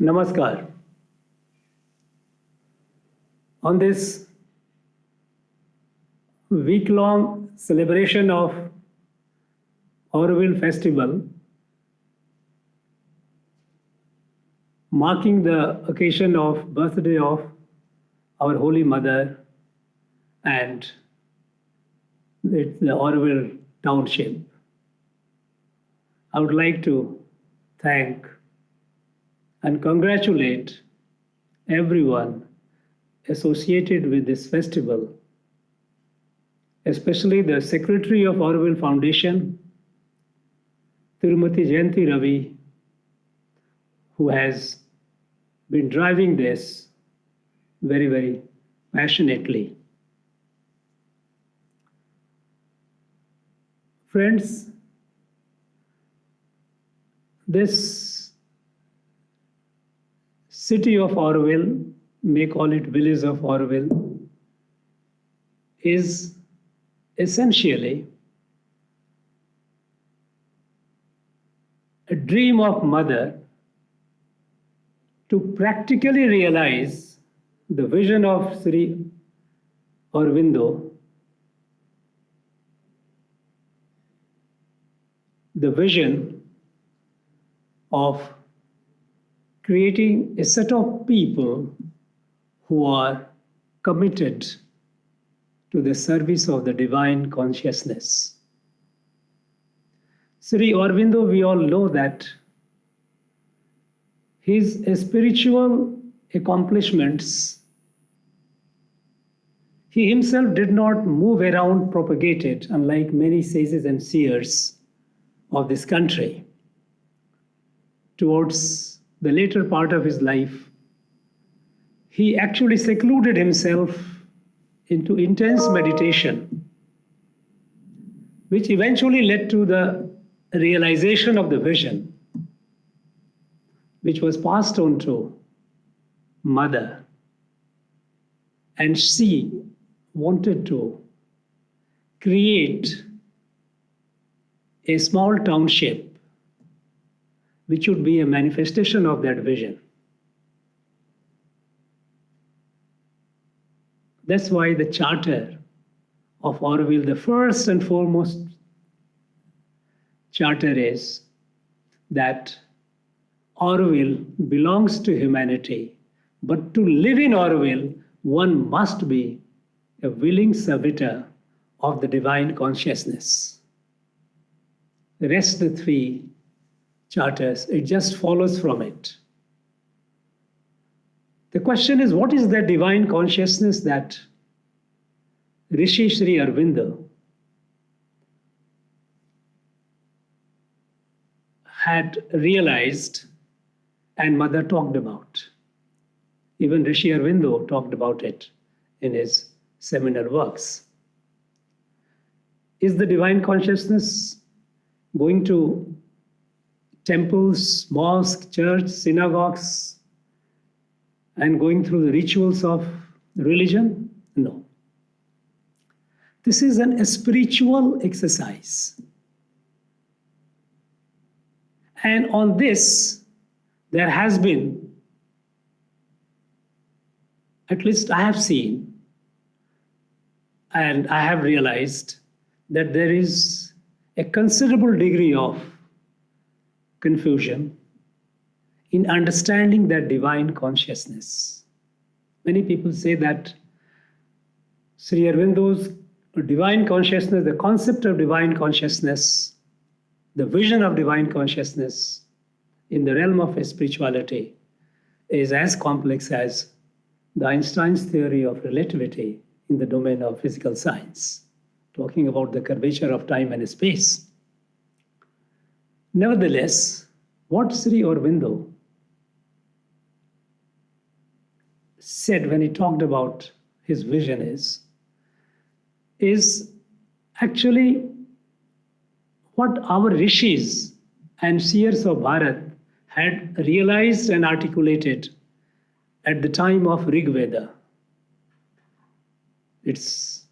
Namaskar. On this week-long celebration of Auroville festival, marking the occasion of birthday of our Holy Mother and the Auroville Township, I would like to thank and congratulate everyone associated with this festival, especially the Secretary of Auroville Foundation, Tirumati Jayanti Ravi, who has been driving this very, very passionately. Friends, this city of Auroville, may call it village of Auroville, is essentially a dream of mother to practically realize the vision of Sri Aurobindo, the vision of creating a set of people who are committed to the service of the divine consciousness. Sri Aurobindo, we all know that his spiritual accomplishments, he himself did not move around propagated, unlike many sages and seers of this country. Towards the later part of his life, he actually secluded himself into intense meditation, which eventually led to the realization of the vision, which was passed on to Mother. And she wanted to create a small township which would be a manifestation of that vision. That's why the charter of Auroville, the first and foremost charter is that Auroville belongs to humanity, but to live in Auroville, one must be a willing servitor of the divine consciousness. The rest, the three charters, it just follows from it. The question is, what is that divine consciousness that Rishi Sri Aurobindo had realized and Mother talked about? Even Rishi Aurobindo talked about it in his seminal works. Is the divine consciousness going to temples, mosques, church, synagogues, and going through the rituals of religion? No. This is a spiritual exercise. And on this, there has been, at least I have seen, and I have realized that there is a considerable degree of confusion in understanding that divine consciousness. Many people say that Sri Aurobindo's divine consciousness, the concept of divine consciousness, the vision of divine consciousness in the realm of spirituality is as complex as the Einstein's theory of relativity in the domain of physical science, talking about the curvature of time and space. Nevertheless, what Sri Aurobindo said when he talked about his vision is actually what our rishis and seers of Bharat had realized and articulated at the time of Rig Veda. Its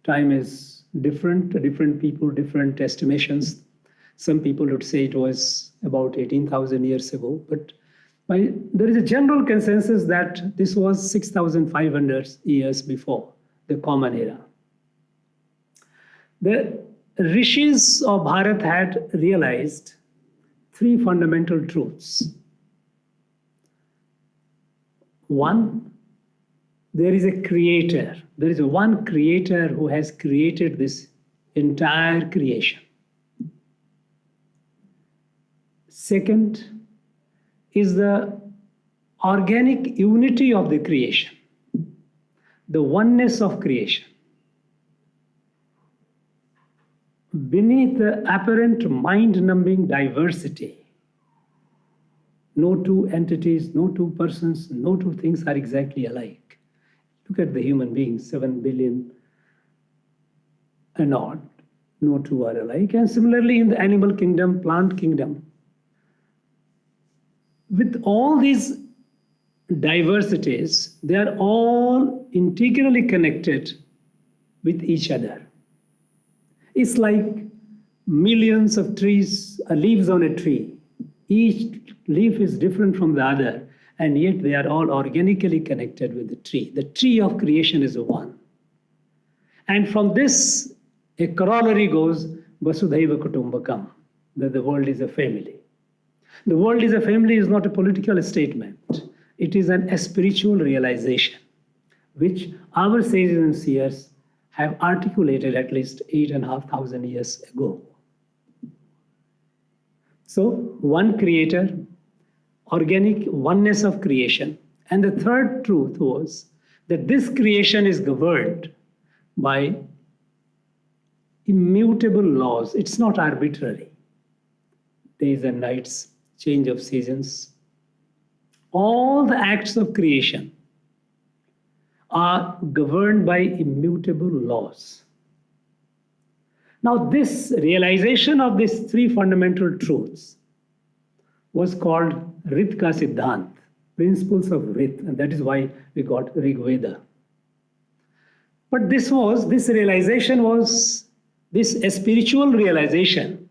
time is different people, different estimations. Some people would say it was about 18,000 years ago, but Well, there is a general consensus that this was 6,500 years before the Common Era. The rishis of Bharat had realized three fundamental truths. One, there is a creator. There is one creator who has created this entire creation. Second is the organic unity of the creation, the oneness of creation. Beneath the apparent mind-numbing diversity, no two entities, no two persons, no two things are exactly alike. Look at the human beings, 7 billion and odd, no two are alike. And similarly in the animal kingdom, plant kingdom, with all these diversities, they are all integrally connected with each other. It's like millions of trees, leaves on a tree. Each leaf is different from the other, and yet they are all organically connected with the tree. The tree of creation is one. And from this, a corollary goes, Vasudhaiva Kutumbakam, that the world is a family. The world is a family is not a political statement. It is a spiritual realization, which our sages and seers have articulated at least 8,500 years ago. So, one creator, organic oneness of creation. And the third truth was that this creation is governed by immutable laws. It's not arbitrary. Days and nights, change of seasons. All the acts of creation are governed by immutable laws. Now, this realization of these three fundamental truths was called Rit Ka Siddhant, principles of Rit, and that is why we got Rig Veda. But this spiritual realization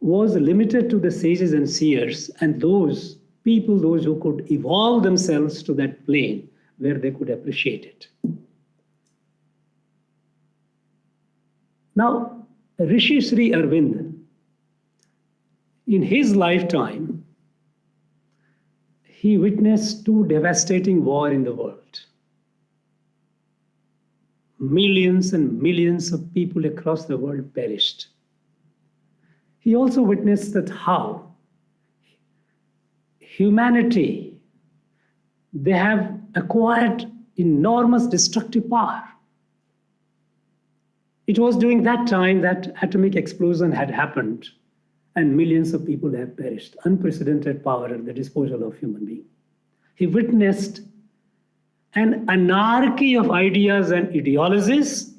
was limited to the sages and seers and those people, those who could evolve themselves to that plane where they could appreciate it. Now, Rishi Sri Aurobindo, in his lifetime, he witnessed two devastating wars in the world. Millions and millions of people across the world perished. He also witnessed that how humanity, they have acquired enormous destructive power. It was during that time that atomic explosion had happened and millions of people have perished. Unprecedented power at the disposal of human beings. He witnessed an anarchy of ideas and ideologies.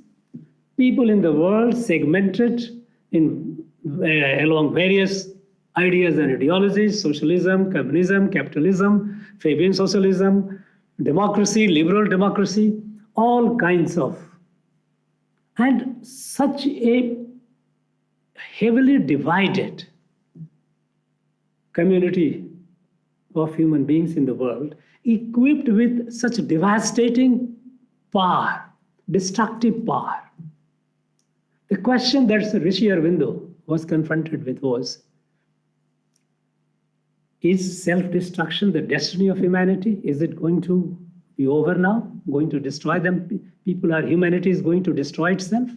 People in the world segmented along various ideas and ideologies: socialism, communism, capitalism, Fabian socialism, democracy, liberal democracy, all kinds of. And such a heavily divided community of human beings in the world, equipped with such devastating power, destructive power. The question that Rishi Aurobindo was confronted with was, is self-destruction the destiny of humanity? Is it going to be over now? Going to destroy them? Humanity is going to destroy itself?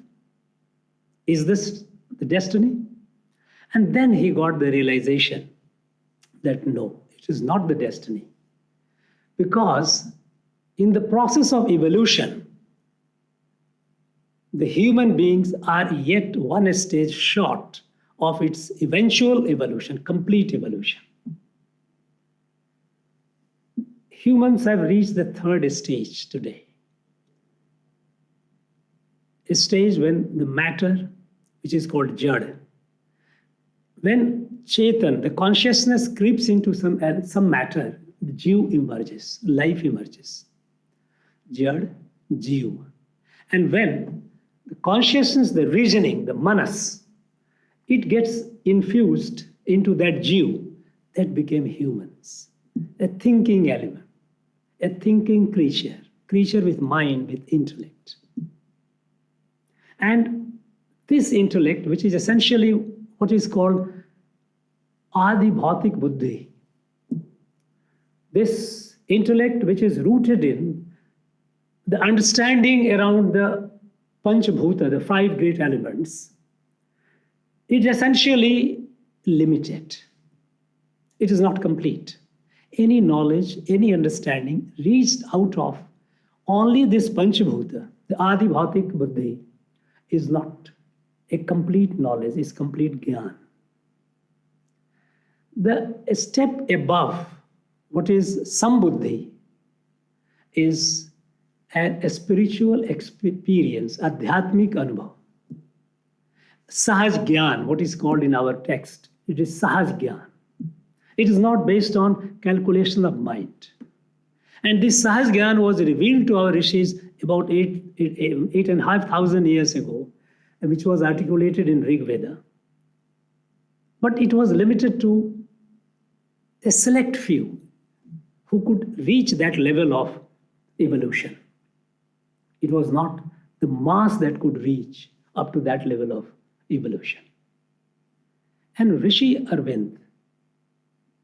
Is this the destiny? And then he got the realization that no, it is not the destiny. Because in the process of evolution, the human beings are yet one stage short of its eventual evolution, complete evolution. Humans have reached the third stage today. A stage when the matter, which is called Jad, when Chetan, the consciousness, creeps into some matter, the Jiv emerges, life emerges. Jad, Jiv. And when the consciousness, the reasoning, the manas, it gets infused into that Jiv, that became humans. a thinking element, a thinking creature, creature with mind, with intellect. And this intellect, which is essentially what is called Adi Bhautik Buddhi, this intellect which is rooted in the understanding around the Panchabhuta, the five great elements, it is essentially limited. It is not complete. Any knowledge, any understanding reached out of only this Panchabhuta, the Adi Bhautik Buddhi, is not a complete knowledge, is complete Gyan. The step above, what is Sambuddhi, is a spiritual experience, Adhyatmik Anubhav. Sahaj Gyan, what is called in our text, it is Sahaj Gyan. It is not based on calculation of mind. And this Sahaj Gyan was revealed to our rishis about 8,500 years ago, which was articulated in Rig Veda. But it was limited to a select few who could reach that level of evolution. It was not the mass that could reach up to that level of evolution. And Rishi Arvind,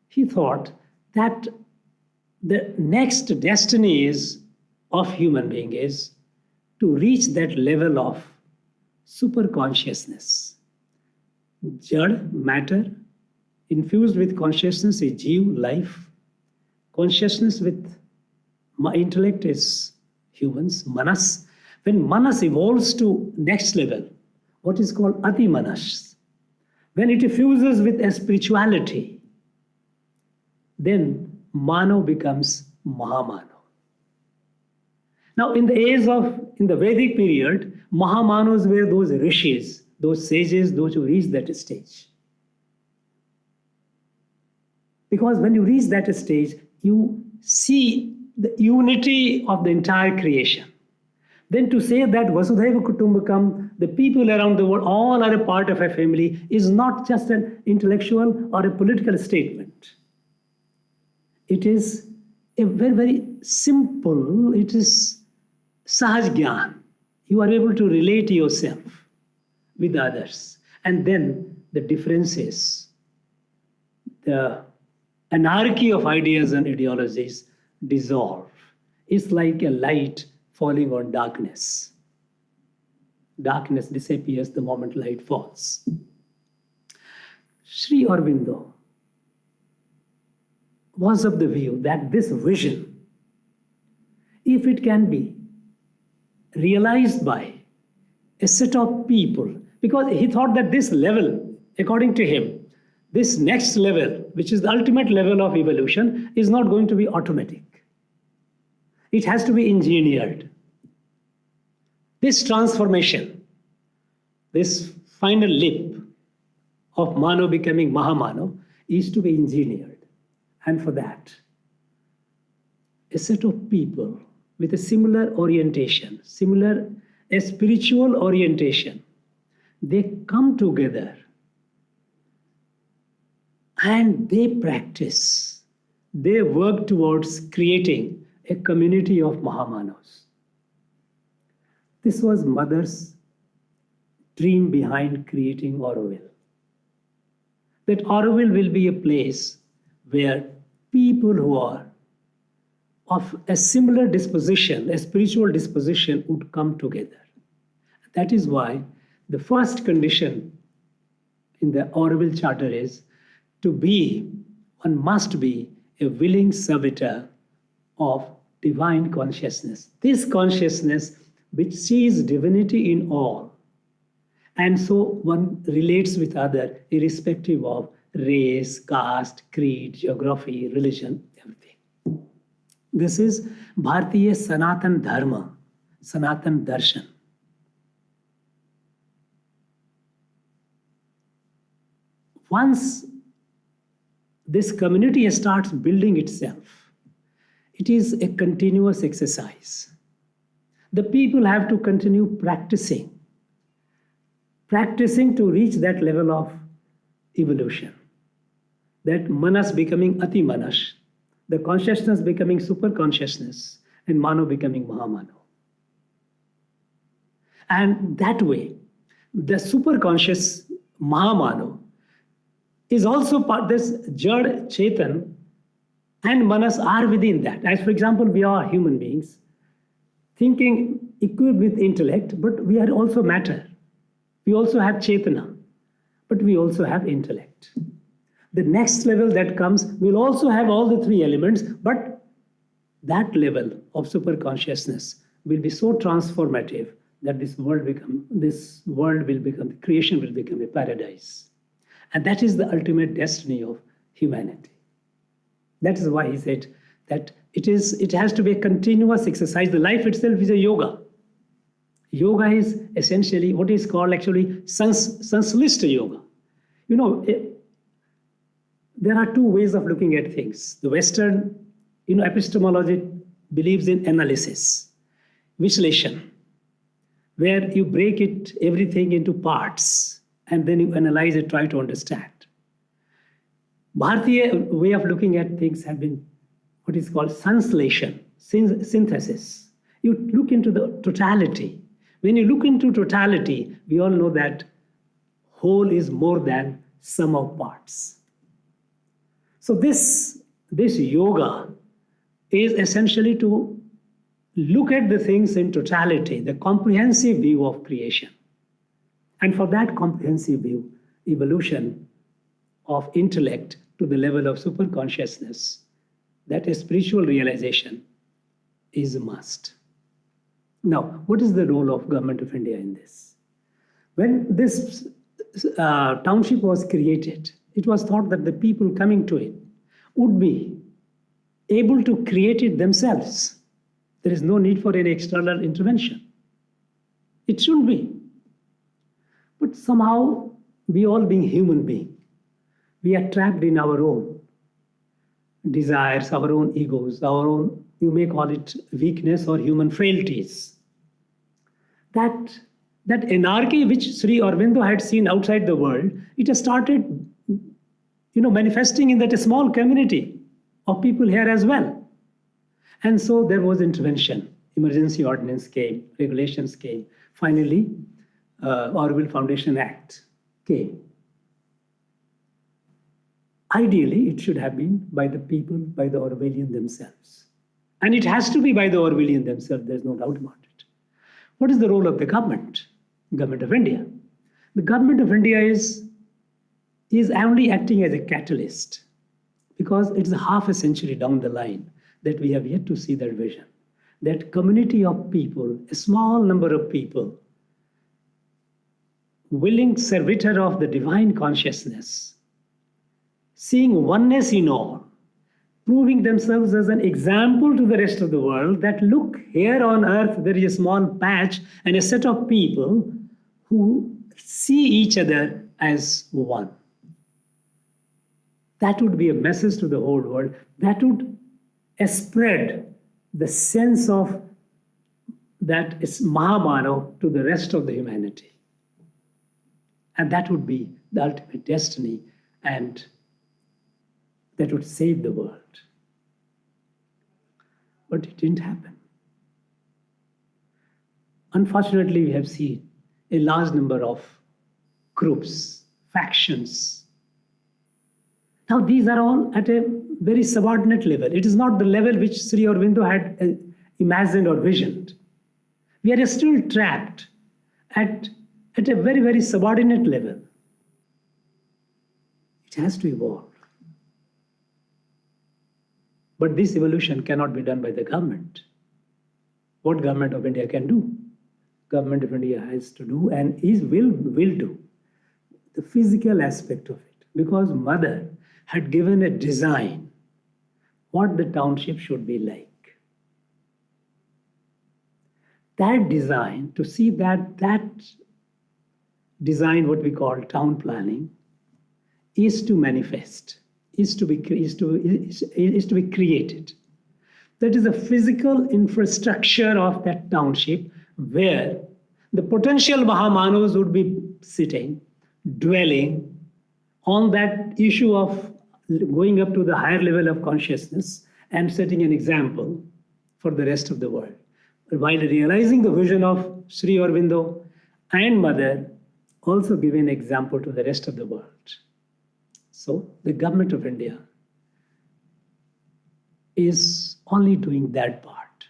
he thought that the next destiny is of human being is to reach that level of super consciousness. Jad, matter, infused with consciousness is Jeev, life. Consciousness with intellect is humans, manas. When manas evolves to next level, what is called ati manas, when it fuses with a spirituality, then mano becomes mahamano. Now in the Vedic period, mahamanos were those rishis, those sages, those who reached that stage. Because when you reach that stage, you see the unity of the entire creation. Then to say that Vasudhaiva Kutumbakam, the people around the world, all are a part of a family, is not just an intellectual or a political statement. It is a very, very simple, it is Sahaj Gyan. You are able to relate yourself with others. And then the differences, the anarchy of ideas and ideologies dissolve. It's like a light falling on darkness. Darkness disappears the moment light falls. Sri Aurobindo was of the view that this vision, if it can be realized by a set of people, because he thought that this level, according to him, this next level, which is the ultimate level of evolution, is not going to be automatic. It has to be engineered. This transformation, this final leap of Mano becoming Mahamano is to be engineered. And for that, a set of people with a similar orientation, a spiritual orientation, they come together and they practice, they work towards creating a community of Mahamanos. This was Mother's dream behind creating Auroville. That Auroville will be a place where people who are of a similar disposition, a spiritual disposition, would come together. That is why the first condition in the Auroville Charter is one must be a willing servitor of divine consciousness. This consciousness which sees divinity in all. And so one relates with other irrespective of race, caste, creed, geography, religion, everything. This is Bharatiya Sanatan Dharma, Sanatan Darshan. Once this community starts building itself, it is a continuous exercise. The people have to continue practicing to reach that level of evolution. That manas becoming ati manas, the consciousness becoming super consciousness, and Mano becoming Mahamano. And that way, the super conscious Mahamano is also part, this Jad, Chetan, and Manas are within that. As for example, we are human beings, thinking equipped with intellect, but we are also matter. We also have Chetana, but we also have intellect. The next level that comes will also have all the three elements, but that level of super consciousness will be so transformative that this world will become, creation will become a paradise. And that is the ultimate destiny of humanity. That is why he said that it has to be a continuous exercise. The life itself is a yoga. Yoga is essentially what is called actually Sanslishta yoga. You know, there are two ways of looking at things. The Western, epistemology believes in analysis, Vishleshan, where you break everything into parts and then you analyze it, try to understand. Bharatiya way of looking at things have been what is called Sansleshon, synthesis. You look into the totality. When you look into totality, we all know that whole is more than sum of parts. So this yoga is essentially to look at the things in totality, the comprehensive view of creation. And for that comprehensive view, evolution of intellect to the level of super consciousness, that is spiritual realization, is a must. Now, what is the role of Government of India in this? When this township was created, it was thought that the people coming to it would be able to create it themselves. There is no need for any external intervention. It should be. But somehow, we all being human beings, we are trapped in our own desires, our own egos, our own, you may call it weakness or human frailties. That anarchy which Sri Aurobindo had seen outside the world, it has started manifesting in that small community of people here as well. And so there was intervention. Emergency ordinance came, regulations came. Finally, Auroville Foundation Act came. Ideally, it should have been by the people, by the Aurovillian themselves. And it has to be by the Aurovillian themselves, there's no doubt about it. What is the role of the government? Government of India. The Government of India is only acting as a catalyst because it's half a century down the line that we have yet to see that vision. That community of people, a small number of people, willing servitor of the divine consciousness, seeing oneness in all, proving themselves as an example to the rest of the world that look, here on earth there is a small patch and a set of people who see each other as one. That would be a message to the whole world. That would spread the sense of that is Mahamano to the rest of the humanity. And that would be the ultimate destiny, and that would save the world. But it didn't happen. Unfortunately, we have seen a large number of groups, factions. Now, these are all at a very subordinate level. It is not the level which Sri Aurobindo had imagined or visioned. We are still trapped at a very, very subordinate level. It has to evolve. But this evolution cannot be done by the government. What Government of India can do? Government of India has to do and will do the physical aspect of it. Because Mother had given a design what the township should be like. That design, to see that design, what we call town planning, is to manifest, is to be created. That is a physical infrastructure of that township where the potential Mahamanos would be sitting, dwelling on that issue of going up to the higher level of consciousness and setting an example for the rest of the world. While realizing the vision of Sri Aurobindo and Mother, also give an example to the rest of the world. So the government of India is only doing that part.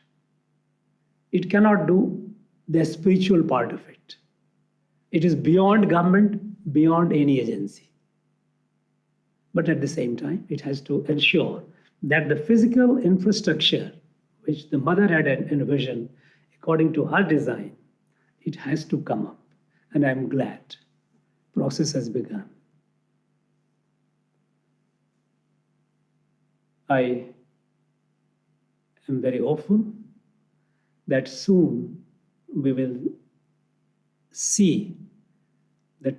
It cannot do the spiritual part of it. It is beyond government, beyond any agency. But at the same time, it has to ensure that the physical infrastructure which the mother had envisioned according to her design, it has to come up. And I'm glad process has begun. I am very hopeful that soon we will see the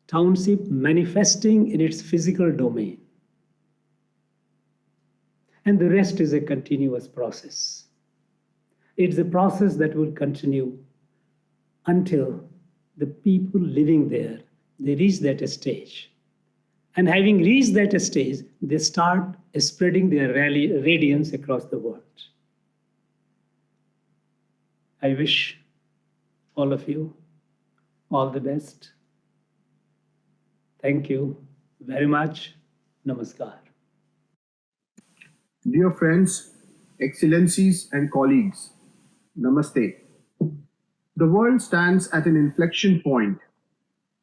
township manifesting in its physical domain. And the rest is a continuous process. It's a process that will continue until the people living there, they reach that stage. And having reached that stage, they start spreading their radiance across the world. I wish all of you all the best. Thank you very much. Namaskar. Dear friends, excellencies and colleagues, Namaste. The world stands at an inflection point.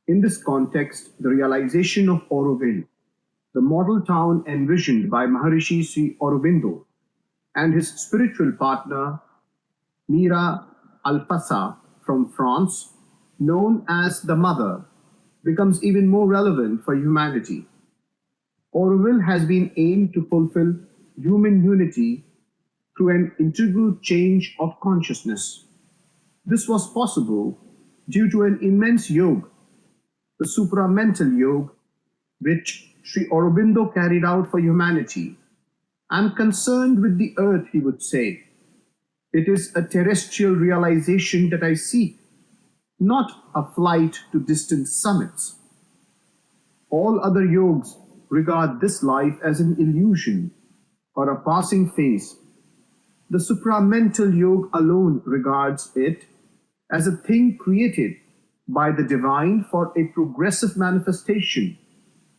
In this context, the realization of Auroville, the model town envisioned by Maharishi Sri Aurobindo and his spiritual partner Mira Alpassa from France, known as the Mother, becomes even more relevant for humanity. Auroville has been aimed to fulfill human unity through an integral change of consciousness. This was possible due to an immense yoga, the Supramental Yoga, which Sri Aurobindo carried out for humanity. I'm concerned with the earth, he would say. It is a terrestrial realization that I seek, not a flight to distant summits. All other yogs regard this life as an illusion or a passing phase. The supramental yoga alone regards it as a thing created by the divine for a progressive manifestation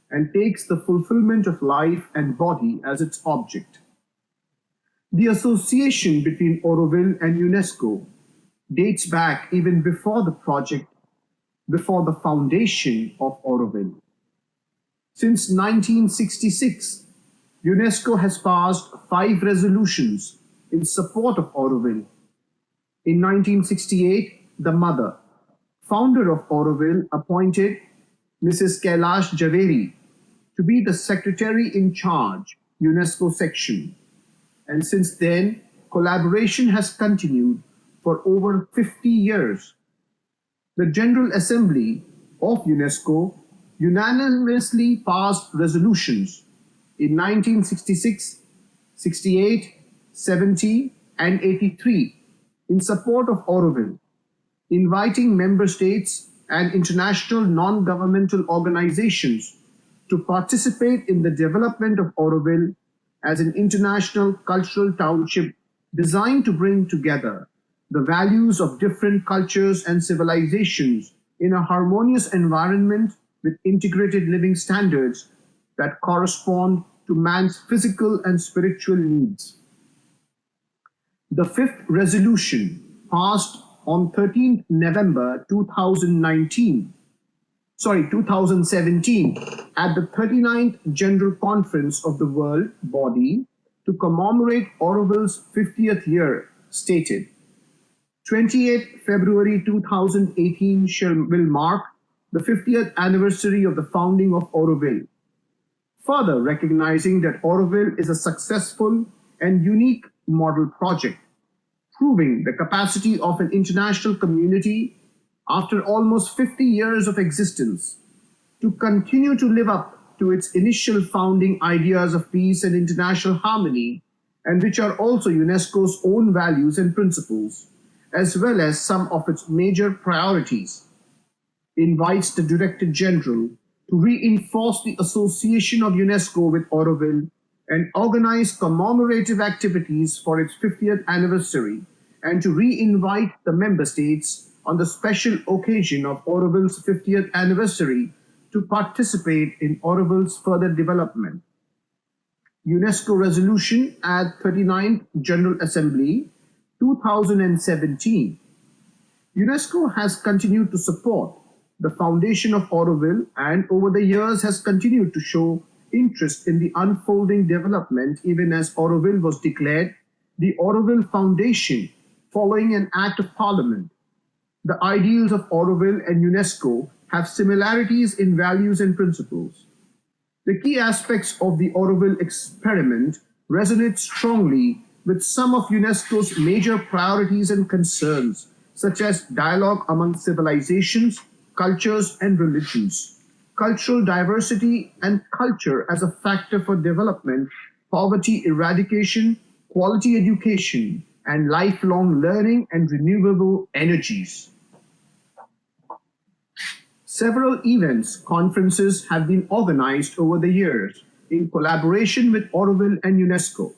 and takes the fulfillment of life and body as its object. The association between Auroville and UNESCO dates back even before the project, before the foundation of Auroville. Since 1966, UNESCO has passed 5 resolutions in support of Auroville. In 1968, the mother, founder of Auroville, appointed Mrs. Kailash Javeri to be the secretary in charge, UNESCO section. And since then, collaboration has continued for over 50 years. The General Assembly of UNESCO unanimously passed resolutions in 1966, 68, 70, and 83 in support of Auroville, inviting member states and international non-governmental organizations to participate in the development of Auroville as an international cultural township designed to bring together the values of different cultures and civilizations in a harmonious environment with integrated living standards that correspond to man's physical and spiritual needs. The 5th resolution, passed on 13th November 2017 at the 39th General Conference of the World Body to commemorate Auroville's 50th year, stated, 28th February 2018 will mark the 50th anniversary of the founding of Auroville. Further recognizing that Auroville is a successful and unique model project, proving the capacity of an international community after almost 50 years of existence to continue to live up to its initial founding ideas of peace and international harmony, and which are also UNESCO's own values and principles, as well as some of its major priorities, invites the Director General to reinforce the association of UNESCO with Auroville and organize commemorative activities for its 50th anniversary and to re-invite the member states on the special occasion of Auroville's 50th anniversary to participate in Auroville's further development. UNESCO Resolution at 39th General Assembly 2017. UNESCO has continued to support the foundation of Auroville and over the years has continued to show interest in the unfolding development even as Auroville was declared the Auroville Foundation following an Act of Parliament. The ideals of Auroville and UNESCO have similarities in values and principles. The key aspects of the Auroville experiment resonate strongly with some of UNESCO's major priorities and concerns, such as dialogue among civilizations, cultures, and religions, cultural diversity and culture as a factor for development, poverty eradication, quality education, and lifelong learning and renewable energies. Several events, conferences have been organized over the years in collaboration with Auroville and UNESCO.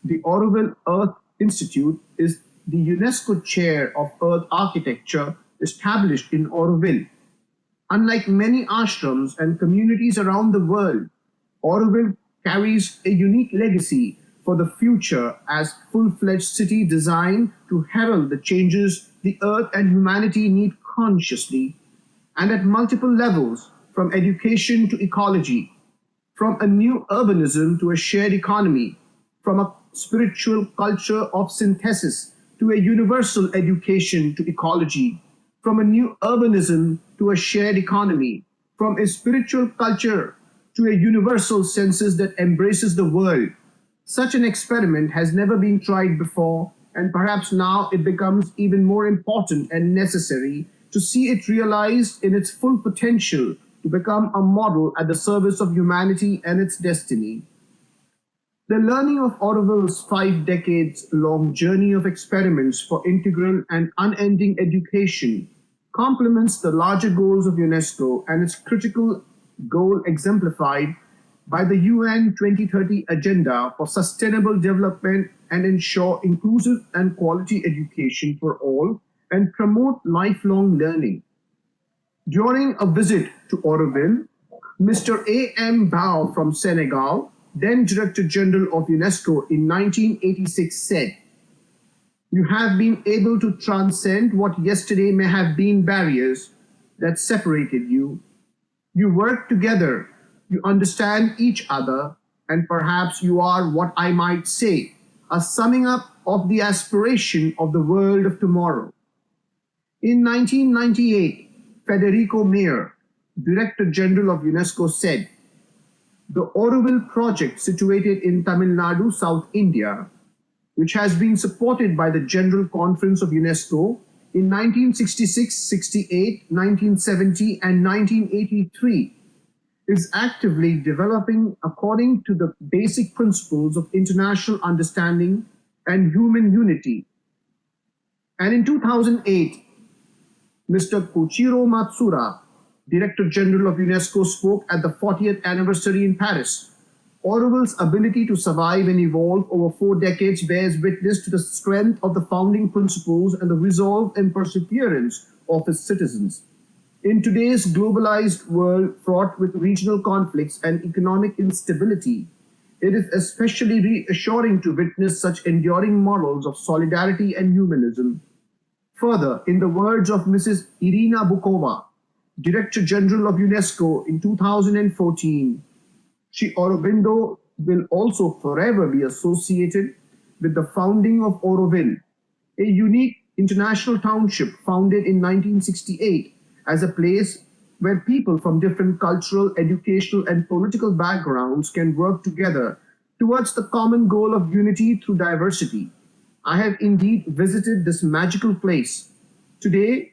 The Auroville Earth Institute is the UNESCO Chair of Earth Architecture established in Auroville. Unlike many ashrams and communities around the world, Auroville carries a unique legacy for the future as full-fledged city designed to herald the changes the Earth and humanity need consciously and at multiple levels, from education to ecology, from a new urbanism to a shared economy, from a spiritual culture of synthesis to a universal education to ecology, from a new urbanism to a shared economy, from a spiritual culture to a universal senses that embraces the world. Such an experiment has never been tried before, and perhaps now it becomes even more important and necessary to see it realized in its full potential to become a model at the service of humanity and its destiny. The learning of Auroville's 5 decades-long journey of experiments for integral and unending education complements the larger goals of UNESCO and its critical goal exemplified by the UN 2030 Agenda for Sustainable Development and ensure inclusive and quality education for all and promote lifelong learning. During a visit to Auroville, Mr. A.M. Bao from Senegal, then Director General of UNESCO in 1986 said, "You have been able to transcend what yesterday may have been barriers that separated you. You work together, you understand each other, and perhaps you are what I might say, a summing up of the aspiration of the world of tomorrow." In 1998, Federico Mayer, Director General of UNESCO, said, "The Auroville project situated in Tamil Nadu, South India, which has been supported by the General Conference of UNESCO in 1966, 68, 1970, and 1983, is actively developing according to the basic principles of international understanding and human unity." And in 2008, Mr. Koichiro Matsuura, Director General of UNESCO, spoke at the 40th anniversary in Paris. Auroville's ability to survive and evolve over 4 decades bears witness to the strength of the founding principles and the resolve and perseverance of its citizens. In today's globalized world fraught with regional conflicts and economic instability, it is especially reassuring to witness such enduring models of solidarity and humanism. Further, in the words of Mrs. Irina Bukova, Director General of UNESCO in 2014, Sri Aurobindo will also forever be associated with the founding of Auroville, a unique international township founded in 1968 as a place where people from different cultural, educational, and political backgrounds can work together towards the common goal of unity through diversity. I have indeed visited this magical place. Today,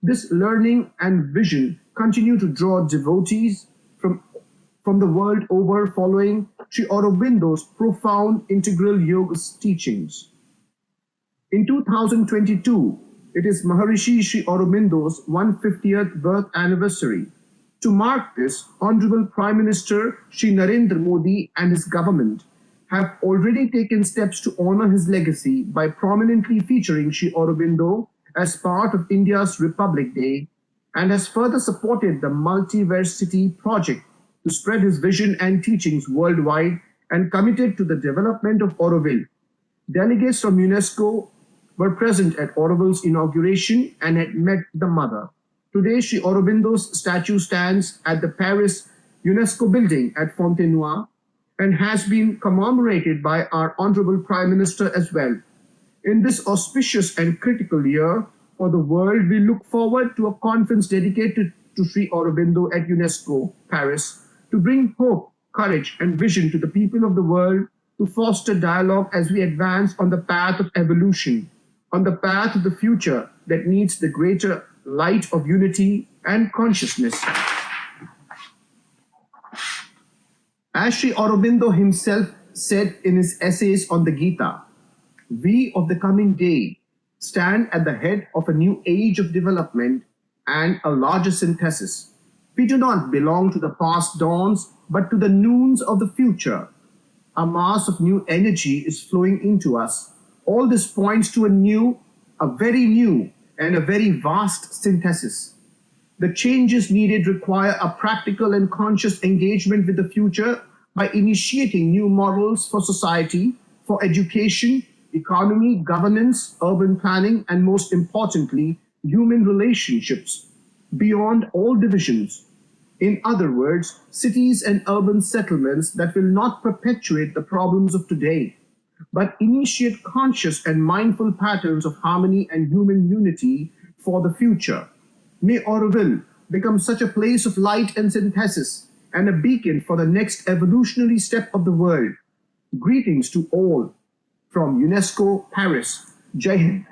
this learning and vision continue to draw devotees from the world over following Sri Aurobindo's profound integral yoga teachings. In 2022, it is Maharishi Sri Aurobindo's 150th birth anniversary. To mark this, Honourable Prime Minister Shri Narendra Modi and his government have already taken steps to honour his legacy by prominently featuring Sri Aurobindo as part of India's Republic Day, and has further supported the Multiversity project to spread his vision and teachings worldwide, and committed to the development of Auroville. Delegates from UNESCO were present at Auroville's inauguration and had met the mother. Today, Sri Aurobindo's statue stands at the Paris UNESCO building at Fontenoy and has been commemorated by our Honourable Prime Minister as well. In this auspicious and critical year for the world, we look forward to a conference dedicated to Sri Aurobindo at UNESCO, Paris, to bring hope, courage and vision to the people of the world, to foster dialogue as we advance on the path of evolution, on the path of the future that needs the greater light of unity and consciousness. As Sri Aurobindo himself said in his essays on the Gita, we of the coming day stand at the head of a new age of development and a larger synthesis. We do not belong to the past dawns, but to the noons of the future. A mass of new energy is flowing into us. All this points to a very new, and a very vast synthesis. The changes needed require a practical and conscious engagement with the future by initiating new models for society, for education, economy, governance, urban planning, and most importantly, human relationships beyond all divisions. In other words, cities and urban settlements that will not perpetuate the problems of today, but initiate conscious and mindful patterns of harmony and human unity for the future. May Auroville become such a place of light and synthesis and a beacon for the next evolutionary step of the world. Greetings to all from UNESCO, Paris. Jai Hind.